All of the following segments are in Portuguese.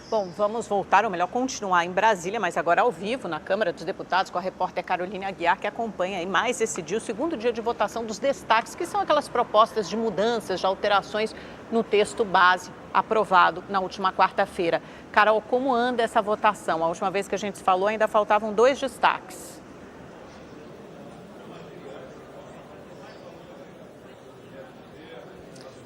Bom, vamos voltar, ou melhor, continuar em Brasília, mas agora ao vivo na Câmara dos Deputados com a repórter Carolina Aguiar, que acompanha aí mais esse dia, o segundo dia de votação dos destaques, que são aquelas propostas de mudanças, de alterações no texto base aprovado na última quarta-feira. Carol, como anda essa votação? A última vez que a gente se falou ainda faltavam 2 destaques.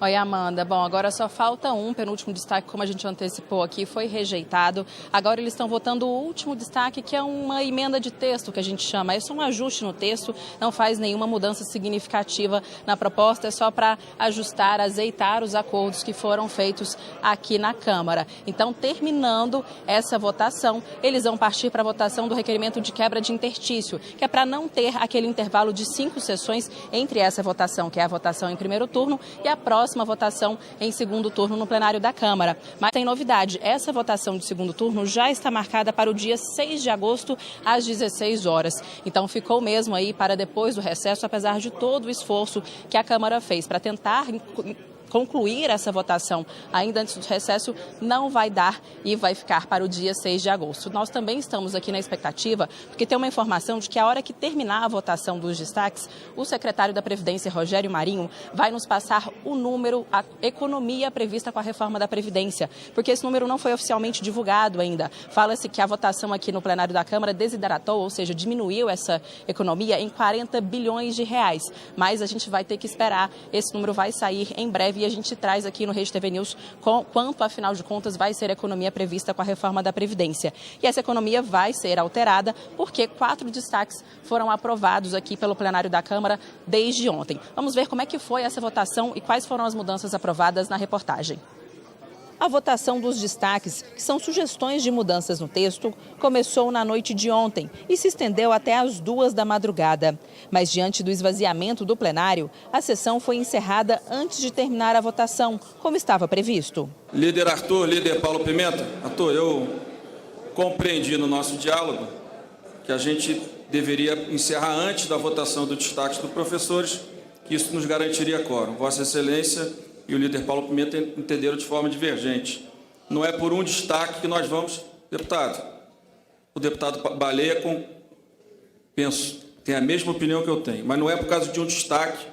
Oi, Amanda. Bom, agora só falta um penúltimo destaque, como a gente antecipou aqui, foi rejeitado. Agora eles estão votando o último destaque, que é uma emenda de texto, que a gente chama. É só um ajuste no texto, não faz nenhuma mudança significativa na proposta, é só para ajustar, azeitar os acordos que foram feitos aqui na Câmara. Então, terminando essa votação, eles vão partir para a votação do requerimento de quebra de interstício, que é para não ter aquele intervalo de 5 sessões entre essa votação, que é a votação em primeiro turno, e a próxima votação em segundo turno no plenário da Câmara. Mas tem novidade, essa votação de segundo turno já está marcada para o dia 6 de agosto, às 16 horas. Então ficou mesmo aí para depois do recesso, apesar de todo o esforço que a Câmara fez para tentar concluir essa votação ainda antes do recesso, não vai dar e vai ficar para o dia 6 de agosto. Nós também estamos aqui na expectativa, porque tem uma informação de que a hora que terminar a votação dos destaques, o secretário da Previdência, Rogério Marinho, vai nos passar o número, a economia prevista com a reforma da Previdência, porque esse número não foi oficialmente divulgado ainda. Fala-se que a votação aqui no plenário da Câmara desidratou, ou seja, diminuiu essa economia em 40 bilhões de reais. Mas a gente vai ter que esperar, esse número vai sair em breve e a gente traz aqui no Rede TV News quanto, afinal de contas, vai ser a economia prevista com a reforma da Previdência. E essa economia vai ser alterada porque 4 destaques foram aprovados aqui pelo plenário da Câmara desde ontem. Vamos ver como é que foi essa votação e quais foram as mudanças aprovadas na reportagem. A votação dos destaques, que são sugestões de mudanças no texto, começou na noite de ontem e se estendeu até às 2 da madrugada. Mas diante do esvaziamento do plenário, a sessão foi encerrada antes de terminar a votação, como estava previsto. Líder Arthur, líder Paulo Pimenta. Arthur, eu compreendi no nosso diálogo que a gente deveria encerrar antes da votação dos destaques dos professores, que isso nos garantiria quórum. Vossa Excelência e o líder Paulo Pimenta entenderam de forma divergente. Não é por um destaque que nós vamos, deputado. O deputado Baleia, penso, tem a mesma opinião que eu tenho, mas não é por causa de um destaque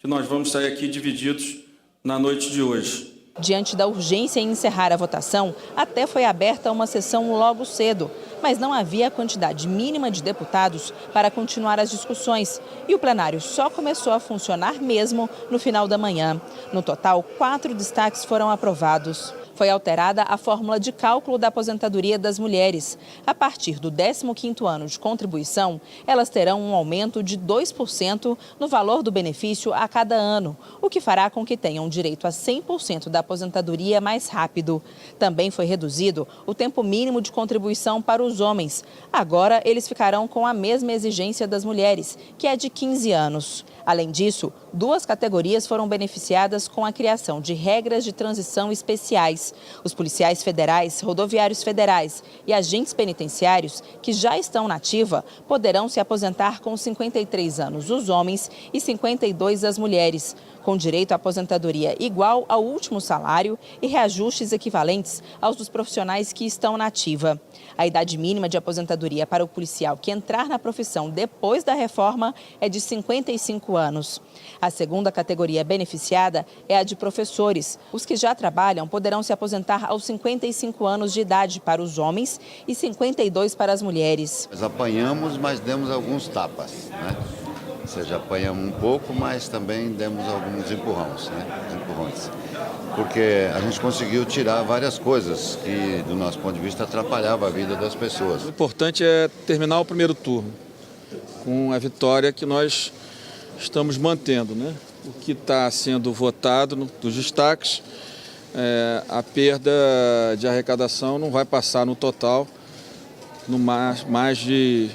que nós vamos sair aqui divididos na noite de hoje. Diante da urgência em encerrar a votação, até foi aberta uma sessão logo cedo, mas não havia a quantidade mínima de deputados para continuar as discussões. E o plenário só começou a funcionar mesmo no final da manhã. No total, 4 destaques foram aprovados. Foi alterada a fórmula de cálculo da aposentadoria das mulheres. A partir do 15º ano de contribuição, elas terão um aumento de 2% no valor do benefício a cada ano, o que fará com que tenham direito a 100% da aposentadoria mais rápido. Também foi reduzido o tempo mínimo de contribuição para os homens. Agora, eles ficarão com a mesma exigência das mulheres, que é de 15 anos. Além disso, 2 categorias foram beneficiadas com a criação de regras de transição especiais. Os policiais federais, rodoviários federais e agentes penitenciários que já estão na ativa poderão se aposentar com 53 anos os homens e 52 as mulheres, com direito à aposentadoria igual ao último salário e reajustes equivalentes aos dos profissionais que estão na ativa. A idade mínima de aposentadoria para o policial que entrar na profissão depois da reforma é de 55 anos. A segunda categoria beneficiada é a de professores. Os que já trabalham poderão se aposentar aos 55 anos de idade para os homens e 52 para as mulheres. Nós apanhamos, mas demos alguns tapas, né? Ou seja, apanhamos um pouco, mas também demos alguns empurrões. Porque a gente conseguiu tirar várias coisas que, do nosso ponto de vista, atrapalhavam a vida das pessoas. O importante é terminar o primeiro turno com a vitória que nós estamos mantendo, né? O que está sendo votado dos destaques, a perda de arrecadação não vai passar no total no mais de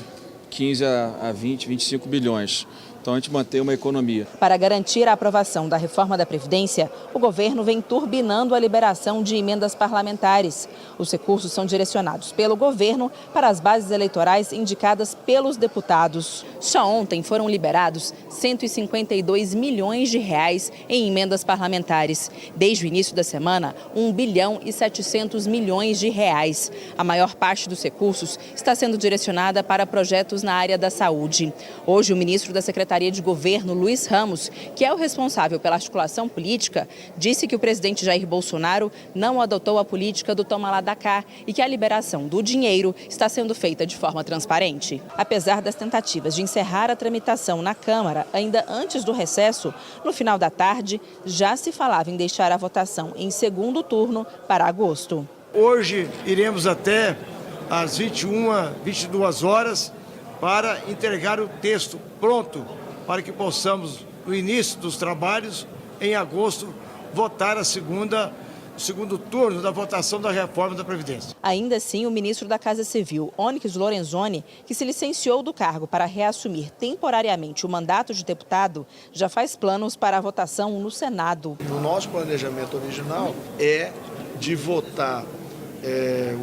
15 a 20, 25 bilhões. Então a gente mantém uma economia. Para garantir a aprovação da reforma da Previdência, o governo vem turbinando a liberação de emendas parlamentares. Os recursos são direcionados pelo governo para as bases eleitorais indicadas pelos deputados. Só ontem foram liberados 152 milhões de reais em emendas parlamentares. Desde o início da semana, 1 bilhão e 700 milhões de reais. A maior parte dos recursos está sendo direcionada para projetos na área da saúde. Hoje, o ministro da Secretaria de Governo, Luiz Ramos, que é o responsável pela articulação política, disse que o presidente Jair Bolsonaro não adotou a política do toma lá da cá e que a liberação do dinheiro está sendo feita de forma transparente. Apesar das tentativas de encerrar a tramitação na Câmara ainda antes do recesso, no final da tarde já se falava em deixar a votação em segundo turno para agosto. Hoje iremos até às 22 horas para entregar o texto pronto para que possamos, no início dos trabalhos, em agosto, votar o segundo turno da votação da reforma da Previdência. Ainda assim, o ministro da Casa Civil, Onyx Lorenzoni, que se licenciou do cargo para reassumir temporariamente o mandato de deputado, já faz planos para a votação no Senado. O nosso planejamento original é de votar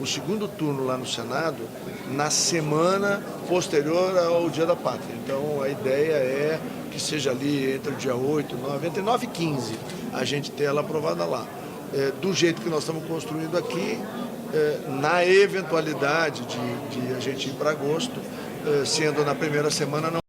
o segundo turno lá no Senado na semana posterior ao Dia da Pátria. Então a ideia é que seja ali entre o dia 8, 9, entre 9 e 15, a gente ter ela aprovada lá. Do jeito que nós estamos construindo aqui, na eventualidade de a gente ir para agosto, sendo na primeira semana, não